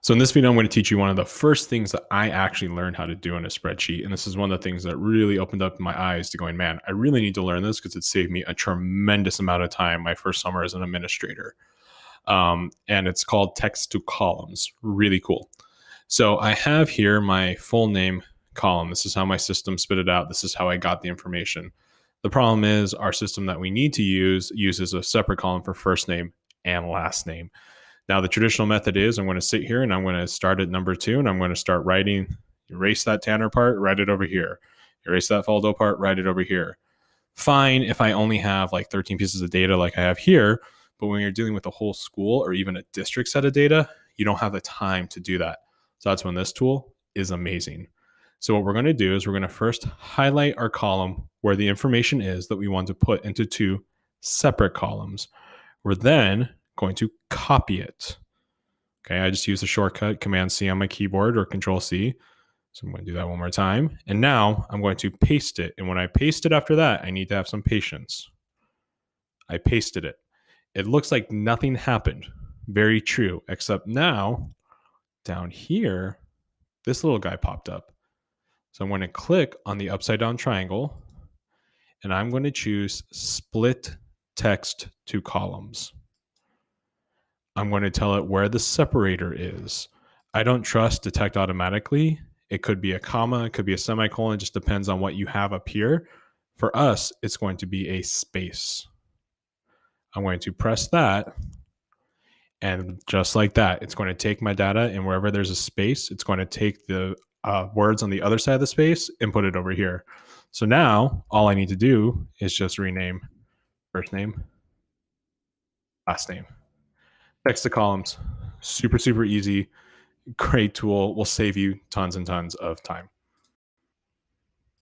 So in this video, I'm going to teach you one of the first things that I actually learned how to do in a spreadsheet. And this is one of the things that really opened up my eyes to going, man, I really need to learn this because it saved me a tremendous amount of time my first summer as an administrator. And it's called text to columns. Really cool. So I have here my full name column. This is how my system spit it out. This is how I got the information. The problem is our system that we need to use uses a separate column for first name and last name. Now, the traditional method is I'm going to sit here and I'm going to start at number 2 and I'm going to start writing, erase that Tanner part, write it over here. Erase that Faldo part, write it over here. Fine if I only have like 13 pieces of data like I have here, but when you're dealing with a whole school or even a district set of data, you don't have the time to do that. So that's when this tool is amazing. So what we're going to do is we're going to first highlight our column where the information is that we want to put into 2 separate columns. We're then going to copy it. Okay, I just use the shortcut Command C on my keyboard or Control C. So I'm going to do that one more time. And now I'm going to paste it. And when I paste it after that, I need to have some patience. I pasted it. It looks like nothing happened. Very true. Except now, down here, this little guy popped up. So I'm going to click on the upside down triangle. And I'm going to choose Split Text to Columns. I'm going to tell it where the separator is. I don't trust detect automatically. It could be a comma, it could be a semicolon, it just depends on what you have up here. For us, it's going to be a space. I'm going to press that, and just like that, it's going to take my data, and wherever there's a space, it's going to take the words on the other side of the space and put it over here. So now, all I need to do is just rename first name, last name. Text to columns, super, super easy. Great tool, will save you tons and tons of time.